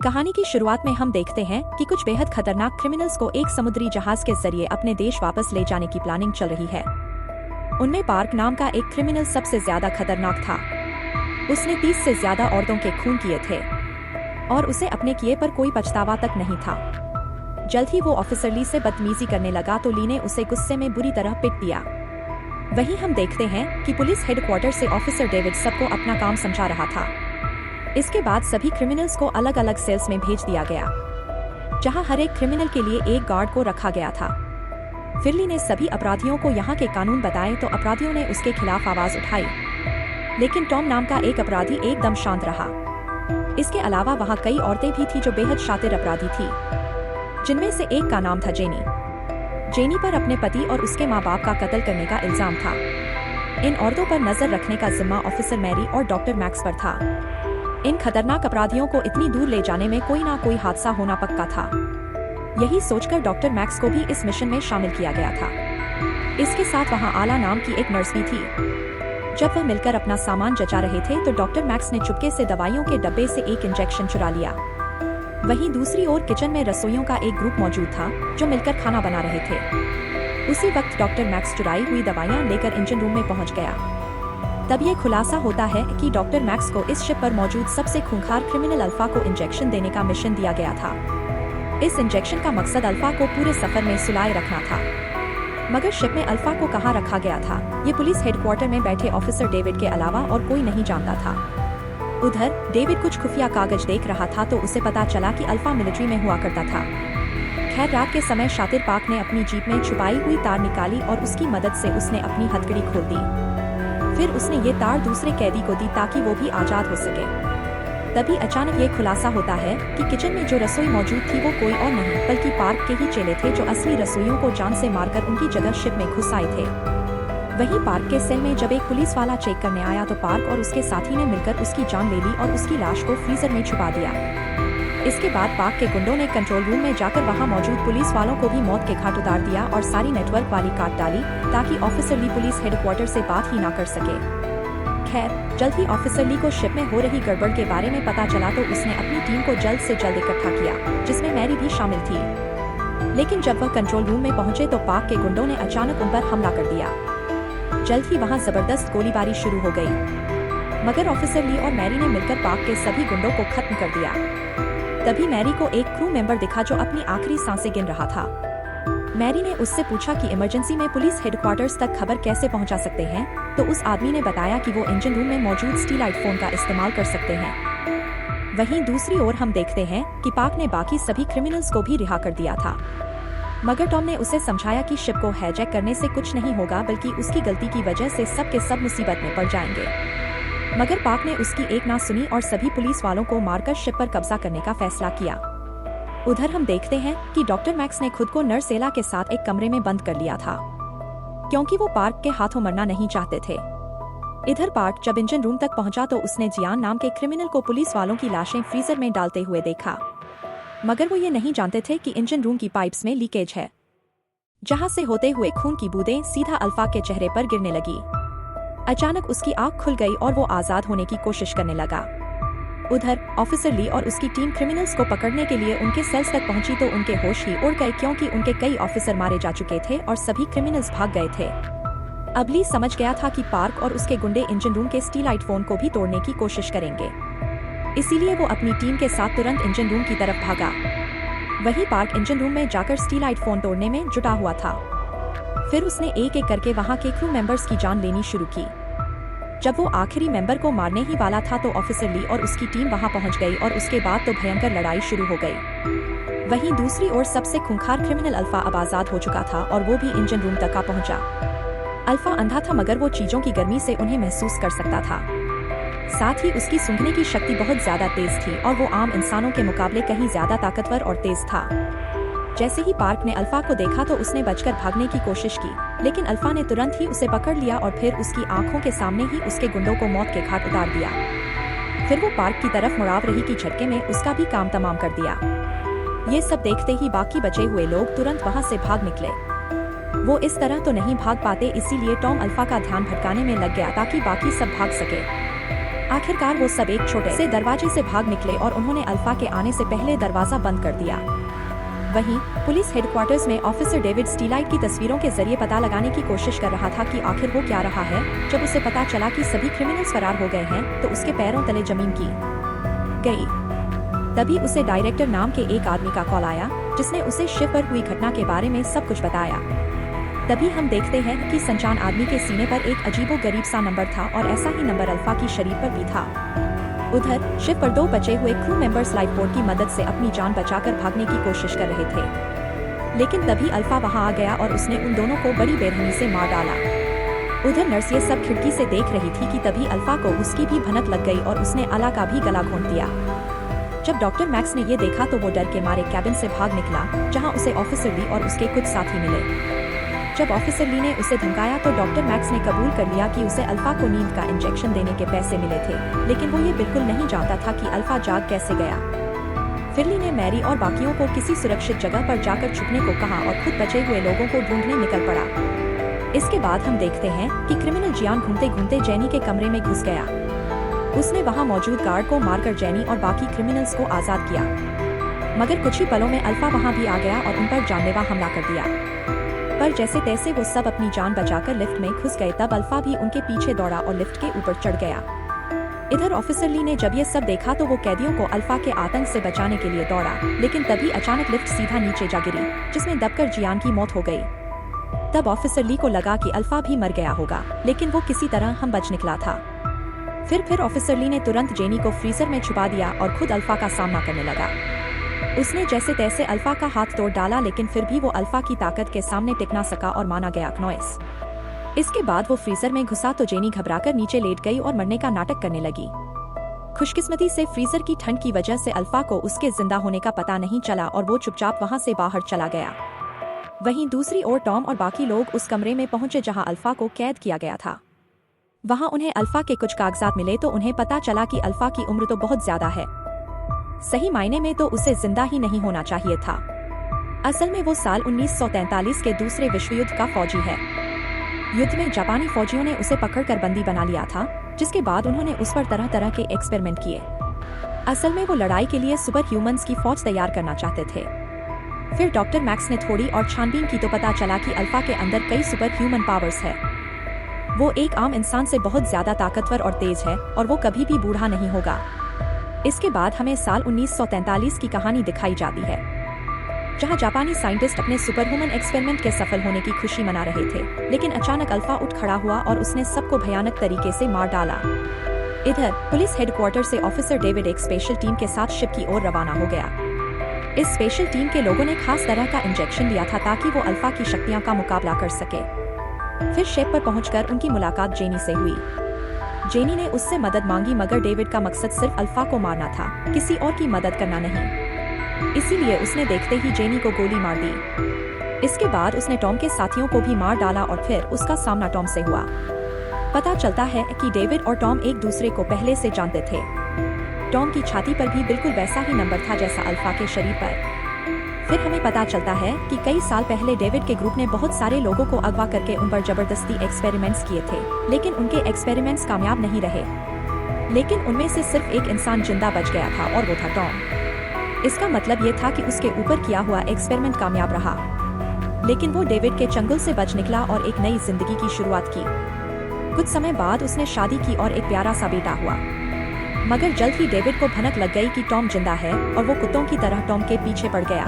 कहानी की शुरुआत में हम देखते हैं कि कुछ बेहद खतरनाक क्रिमिनल्स को एक समुद्री जहाज के जरिए अपने देश वापस ले जाने की प्लानिंग चल रही है। उनमें पार्क नाम का एक क्रिमिनल सबसे ज्यादा खतरनाक था। उसने 30 से ज्यादा औरतों के खून किए थे और उसे अपने किए पर कोई पछतावा तक नहीं था। जल्द ही वो ऑफिसर ली से बदतमीजी करने लगा तो ली ने उसे गुस्से में बुरी तरह पिट दिया। वहीं हम देखते हैं कि पुलिस हेडक्वार्टर से ऑफिसर डेविड सबको अपना काम समझा रहा था। इसके बाद सभी क्रिमिनल्स को अलग अलग सेल्स में भेज दिया गया, जहां हर एक क्रिमिनल के लिए एक गार्ड को रखा गया था। फिर ली ने सभी अपराधियों को यहाँ के कानून बताए तो अपराधियों ने उसके खिलाफ आवाज उठाई, लेकिन टॉम नाम का एक अपराधी एकदम शांत रहा। इसके अलावा वहाँ कई औरतें भी थी जो बेहद शातिर अपराधी थी, जिनमें से एक का नाम था जेनी। जेनी पर अपने पति और उसके माँ बाप का कत्ल करने का इल्जाम था। इन औरतों पर नजर रखने का जिम्मा ऑफिसर मैरी और डॉक्टर मैक्स पर था। इन खतरनाक अपराधियों को इतनी दूर ले जाने में कोई ना कोई हादसा होना पक्का था। यही सोचकर डॉक्टर मैक्स को भी इस मिशन में शामिल किया गया था। इसके साथ वहाँ आला नाम की एक नर्स भी थी। जब वह मिलकर अपना सामान जचा रहे थे तो डॉक्टर मैक्स ने चुपके से दवाइयों के डब्बे से एक इंजेक्शन चुरा लिया। वहीं दूसरी ओर किचन में रसोइयों का एक ग्रुप मौजूद था जो मिलकर खाना बना रहे थे। उसी वक्त डॉक्टर मैक्स चुराई हुई दवाइयाँ लेकर इंजन रूम में पहुँच गया। तब ये खुलासा होता है कि डॉक्टर मैक्स को इस शिप पर मौजूद सबसे खूंखार क्रिमिनल अल्फा को इंजेक्शन देने का मिशन दिया गया था। इस इंजेक्शन का मकसद अल्फा को पूरे सफर में सुलाए रखना था। मगर शिप में अल्फा को कहाँ रखा गया था, ये पुलिस हेडक्वार्टर में बैठे ऑफिसर डेविड के अलावा और कोई नहीं जानता था। उधर डेविड कुछ खुफिया कागज देख रहा था तो उसे पता चला कि अल्फा मिलिट्री में हुआ करता था। खैर, रात के समय शातिर पार्क ने अपनी जीप में छुपाई हुई तार निकाली और उसकी मदद से उसने अपनी हथकड़ी खोल दी। फिर उसने ये तार दूसरे कैदी को दी ताकि वो भी आजाद हो सके। तभी अचानक ये खुलासा होता है कि किचन में जो रसोई मौजूद थी वो कोई और नहीं बल्कि पार्क के ही चेले थे जो असली रसोइयों को जान से मारकर उनकी जगह शिप में घुस आए थे। वहीं पार्क के सेल में जब एक पुलिस वाला चेक करने आया तो पार्क और उसके साथी ने मिलकर उसकी जान ले ली और उसकी लाश को फ्रीजर में छुपा दिया। इसके बाद पार्क के गुंडों ने कंट्रोल रूम में जाकर वहां मौजूद पुलिस वालों को भी मौत के घाट उतार दिया और सारी नेटवर्क वाली काट डाली ताकि ऑफिसर ली पुलिस हेडक्वार्टर से बात ही ना कर सके। खैर, जल्द ही ऑफिसर ली को शिप में हो रही गड़बड़ के बारे में पता चला तो उसने अपनी टीम को जल्द से जल्द इकट्ठा किया, जिसमें मैरी भी शामिल थी। लेकिन जब वह कंट्रोल रूम में पहुंचे तो पार्क के गुंडों ने अचानक उन पर हमला कर दिया। जल्द ही वहां जबरदस्त गोलीबारी शुरू हो गई, मगर ऑफिसर ली और मैरी ने मिलकर पार्क के सभी गुंडों को खत्म कर दिया। तभी मैरी को एक क्रू मेंबर दिखा जो अपनी आखिरी सांसें गिन रहा था। मैरी ने उससे पूछा कि इमरजेंसी में पुलिस हेडक्वार्टर्स तक खबर कैसे पहुंचा सकते हैं, तो उस आदमी ने बताया कि वो इंजन रूम में मौजूद स्टीलाइट फोन का इस्तेमाल कर सकते हैं। वहीं दूसरी ओर हम देखते हैं कि पार्क ने बाकी सभी क्रिमिनल्स को भी रिहा कर दिया था, मगर टॉम ने उसे समझाया कि शिप को हाईजैक करने से कुछ नहीं होगा बल्कि उसकी गलती की वजह से सब के सब मुसीबत में पड़ जाएंगे। मगर पार्क ने उसकी एक ना सुनी और सभी पुलिस वालों को मारकर शिप पर कब्जा करने का फैसला किया। उधर हम देखते हैं कि डॉक्टर मैक्स ने खुद को नर्स एला के साथ एक कमरे में बंद कर लिया था, क्योंकि वो पार्क के हाथों मरना नहीं चाहते थे। इधर पार्क जब इंजन रूम तक पहुंचा तो उसने जियान नाम के क्रिमिनल को पुलिस वालों की लाशें फ्रीजर में डालते हुए देखा, मगर वो ये नहीं जानते थे कि इंजन रूम की पाइप्स में लीकेज है, जहां से होते हुए खून की बूंदें सीधा अल्फा के चेहरे पर गिरने लगी। अचानक उसकी आंख खुल गई और वो आजाद होने की कोशिश करने लगा। उधर ऑफिसर ली और उसकी टीम क्रिमिनल्स को पकड़ने के लिए उनके सेल्स तक पहुंची तो उनके होश ही उड़ गए, क्योंकि उनके कई ऑफिसर मारे जा चुके थे और सभी क्रिमिनल्स भाग गए थे। अब ली समझ गया था कि पार्क और उसके गुंडे इंजन रूम के स्टीलाइट फोन को भी तोड़ने की कोशिश करेंगे, इसीलिए वो अपनी टीम के साथ तुरंत इंजन रूम की तरफ भागा। वहीं पार्क इंजन रूम में जाकर स्टीलाइट फोन तोड़ने में जुटा हुआ था। फिर उसने एक एक करके वहाँ के क्रू मेंबर्स की जान लेनी शुरू की। जब वो आखिरी मेंबर को मारने ही वाला था तो ऑफिसर ली और उसकी टीम वहां पहुंच गई और उसके बाद तो भयंकर लड़ाई शुरू हो गई। वहीं दूसरी ओर सबसे खूंखार क्रिमिनल अल्फा अब आजाद हो चुका था और वो भी इंजन रूम तक आ पहुंचा। अल्फा अंधा था मगर वो चीजों की गर्मी से उन्हें महसूस कर सकता था। साथ ही उसकी सूंघने की शक्ति बहुत ज्यादा तेज थी और वो आम इंसानों के मुकाबले कहीं ज्यादा ताकतवर और तेज था। जैसे ही पार्क ने अल्फा को देखा तो उसने बचकर भागने की कोशिश की, लेकिन अल्फा ने तुरंत ही उसे पकड़ लिया और फिर उसकी आंखों के सामने ही उसके गुंडों को मौत के घाट उतार दिया। फिर वो पार्क की तरफ मुड़ाव रही की झटके में उसका भी काम तमाम कर दिया। ये सब देखते ही बाकी बचे हुए लोग तुरंत वहाँ से भाग निकले। वो इस तरह तो नहीं भाग पाते, इसीलिए टॉम अल्फा का ध्यान भटकाने में लग गया ताकि बाकी सब भाग सके। आखिरकार वो सब एक छोटे से दरवाजे से भाग निकले और उन्होंने अल्फा के आने से पहले दरवाजा बंद कर दिया। वहीं पुलिस हेडक्वार्टर्स में ऑफिसर डेविड स्टीलाइट की तस्वीरों के जरिए पता लगाने की कोशिश कर रहा था कि आखिर हो क्या रहा है। जब उसे पता चला कि सभी क्रिमिनल्स फरार हो गए हैं तो उसके पैरों तले जमीन की गई। तभी उसे डायरेक्टर नाम के एक आदमी का कॉल आया, जिसने उसे शिप पर हुई घटना के बारे में सब कुछ बताया। तभी हम देखते हैं कि संचान आदमी के सीने पर एक अजीबोगरीब सा नंबर था और ऐसा ही नंबर अल्फा की शरीर पर भी था। उधर शिप पर 2 बचे हुए क्रू मेंबर्स लाइफ बोट की मदद से अपनी जान बचाकर भागने की कोशिश कर रहे थे, लेकिन तभी अल्फा वहां आ गया और उसने उन दोनों को बड़ी बेरहमी से मार डाला। उधर नर्स ये सब खिड़की से देख रही थी कि तभी अल्फा को उसकी भी भनक लग गई और उसने अला का भी गला घोंट दिया। जब डॉक्टर मैक्स ने ये देखा तो वो डर के मारे कैबिन से भाग निकला, जहां उसे ऑफिसर ली और उसके कुछ साथी मिले। जब ऑफिसर ली ने उसे धमकाया तो डॉक्टर मैक्स ने कबूल कर लिया कि उसे अल्फा को नींद का इंजेक्शन देने के पैसे मिले थे, लेकिन वो ये बिल्कुल नहीं जानता था कि अल्फा जाग कैसे गया। फिर ली ने मैरी और बाकियों को किसी सुरक्षित जगह पर जाकर छुपने को कहा और खुद बचे हुए लोगों को ढूंढने निकल पड़ा। इसके बाद हम देखते हैं कि क्रिमिनल जियान घूमते घूमते जेनी के कमरे में घुस गया। उसने वहां मौजूद गार्ड को मारकर जेनी और बाकी क्रिमिनल्स को आजाद किया, मगर कुछ ही पलों में अल्फा वहां भी आ गया और उन पर जानलेवा हमला कर दिया। पर जैसे तैसे वो सब अपनी जान बचाकर लिफ्ट में घुस गए, तब अल्फा भी उनके पीछे दौड़ा और लिफ्ट के ऊपर चढ़ गया। इधर ऑफिसर ली ने जब ये सब देखा तो वो कैदियों को अल्फा के आतंक से बचाने के लिए दौड़ा, लेकिन तभी अचानक लिफ्ट सीधा नीचे जा गिरी, जिसमें दबकर जियान की मौत हो गई। तब ऑफिसर ली को लगा कि अल्फा भी मर गया होगा, लेकिन वो किसी तरह हम बच निकला था। फिर ऑफिसर ली ने तुरंत जेनी को फ्रीजर में छुपा दिया और खुद अल्फा का सामना करने लगा। उसने जैसे तैसे अल्फा का हाथ तोड़ डाला, लेकिन फिर भी वो अल्फा की ताकत के सामने टिक ना सका और माना गया क्नॉइस। इसके बाद वो फ्रीजर में घुसा तो जेनी घबराकर नीचे लेट गई और मरने का नाटक करने लगी। खुशकिस्मती से फ्रीजर की ठंड की वजह से अल्फा को उसके जिंदा होने का पता नहीं चला और वो चुपचाप वहां से बाहर चला गया। वहीं दूसरी ओर टॉम और बाकी लोग उस कमरे में पहुंचे जहां अल्फा को कैद किया गया था। वहां उन्हें अल्फा के कुछ कागजात मिले तो उन्हें पता चला कि अल्फा की उम्र तो बहुत ज्यादा है। सही मायने में तो उसे जिंदा ही नहीं होना चाहिए था। असल में वो साल 1943 के दूसरे विश्व युद्ध का फौजी है। युद्ध में जापानी फौजियों ने उसे पकड़कर बंदी बना लिया था, जिसके बाद उन्होंने उस पर तरह तरह के एक्सपेरिमेंट किए। असल में वो लड़ाई के लिए सुपर ह्यूमंस की फौज तैयार करना चाहते थे। फिर डॉक्टर मैक्स ने थोड़ी और छानबीन की तो पता चला कि अल्फा के अंदर कई सुपर ह्यूमन पावर्स है। वो एक आम इंसान से बहुत ज्यादा ताकतवर और तेज है और वो कभी भी बूढ़ा नहीं होगा। इसके बाद हमें साल 1943 की कहानी दिखाई जाती है, जहां जापानी साइंटिस्ट अपने सुपर ह्यूमन एक्सपेरिमेंट के सफल होने की खुशी मना रहे थे, लेकिन अचानक अल्फा उठ खड़ा हुआ और उसने सबको भयानक तरीके से मार डाला। इधर पुलिस हेडक्वार्टर से ऑफिसर डेविड एक स्पेशल टीम के साथ शिप की ओर रवाना हो गया। इस स्पेशल टीम के लोगों ने खास तरह का इंजेक्शन लिया था ताकि वो अल्फा की शक्तियों का मुकाबला कर सके। फिर शिप पर पहुंचकर उनकी मुलाकात जेनी से हुई। जेनी ने उससे मदद मांगी, मगर डेविड का मकसद सिर्फ अल्फा को मारना था, किसी और की मदद करना नहीं। इसीलिए उसने देखते ही जेनी को गोली मार दी। इसके बाद उसने टॉम के साथियों को भी मार डाला और फिर उसका सामना टॉम से हुआ। पता चलता है कि डेविड और टॉम एक दूसरे को पहले से जानते थे। टॉम की छाती पर भी बिल्कुल वैसा ही नंबर था जैसा अल्फा के शरीर पर। फिर हमें पता चलता है कि कई साल पहले डेविड के ग्रुप ने बहुत सारे लोगों को अगवा करके उन पर जबरदस्ती एक्सपेरिमेंट्स किए थे, लेकिन उनके एक्सपेरिमेंट्स कामयाब नहीं रहे। लेकिन उनमें से सिर्फ एक इंसान जिंदा बच गया था और वो था टॉम। इसका मतलब ये था कि उसके ऊपर किया हुआ एक्सपेरिमेंट कामयाब रहा, लेकिन वो डेविड के चंगुल से बच निकला और एक नई जिंदगी की शुरुआत की। कुछ समय बाद उसने शादी की और एक प्यारा सा बेटा हुआ, मगर जल्द ही डेविड को भनक लग गई कि टॉम जिंदा है और वो कुत्तों की तरह टॉम के पीछे पड़ गया।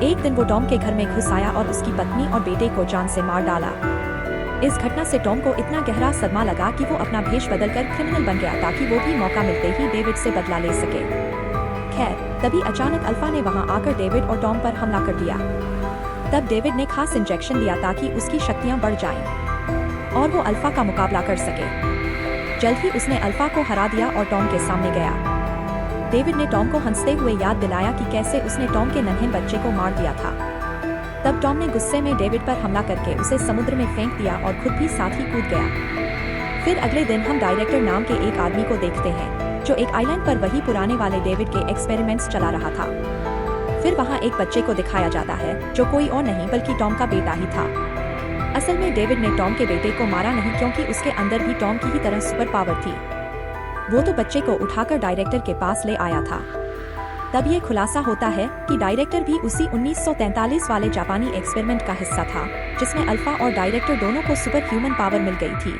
एक दिन वो टॉम के घर में घुस आया और उसकी पत्नी और बेटे को जान से मार डाला। इस घटना से टॉम को इतना गहरा सदमा लगा कि वो अपना भेष बदलकर क्रिमिनल बन गया ताकि वो भी मौका मिलते ही डेविड से बदला ले सके। खैर, तभी अचानक अल्फा ने वहां आकर डेविड और टॉम पर हमला कर दिया। तब डेविड ने खास इंजेक्शन दिया ताकि उसकी शक्तियां बढ़ जाएं और वो अल्फा का मुकाबला कर सके। जल्द ही उसने अल्फा को हरा दिया और टॉम के सामने गया। डेविड ने टॉम को हंसते हुए याद दिलाया कि कैसे उसने टॉम के नन्हे बच्चे को मार दिया था। तब टॉम ने गुस्से में डेविड पर हमला करके उसे समुद्र में फेंक दिया और खुद भी साथ ही कूद गया। फिर अगले दिन हम डायरेक्टर नाम के एक आदमी को देखते हैं, जो एक आइलैंड पर वही पुराने वाले डेविड के एक्सपेरिमेंट्स चला रहा था। फिर वहाँ एक बच्चे को दिखाया जाता है, जो कोई और नहीं बल्कि टॉम का बेटा ही था। असल में डेविड ने टॉम के बेटे को मारा नहीं, क्योंकि उसके अंदर भी टॉम की ही तरह सुपर पावर थी। वो तो बच्चे को उठाकर डायरेक्टर के पास ले आया था। तब ये खुलासा होता है कि डायरेक्टर भी उसी 1943 वाले जापानी एक्सपेरिमेंट का हिस्सा था, जिसमें अल्फा और डायरेक्टर दोनों को सुपर ह्यूमन पावर मिल गई थी।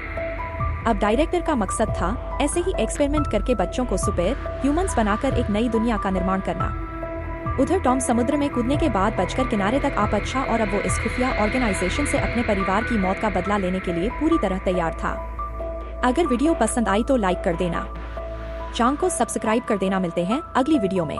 अब डायरेक्टर का मकसद था ऐसे ही एक्सपेरिमेंट करके बच्चों को सुपर ह्यूमंस बनाकर एक नई दुनिया का निर्माण करना। उधर टॉम समुद्र में कूदने के बाद बचकर किनारे तक आ पहुंचा और अब वो इस खुफिया ऑर्गेनाइजेशन से अपने परिवार की मौत का बदला लेने के लिए पूरी तरह तैयार था। अगर वीडियो पसंद आई तो लाइक कर देना, चैनल को सब्सक्राइब कर देना। मिलते हैं अगली वीडियो में।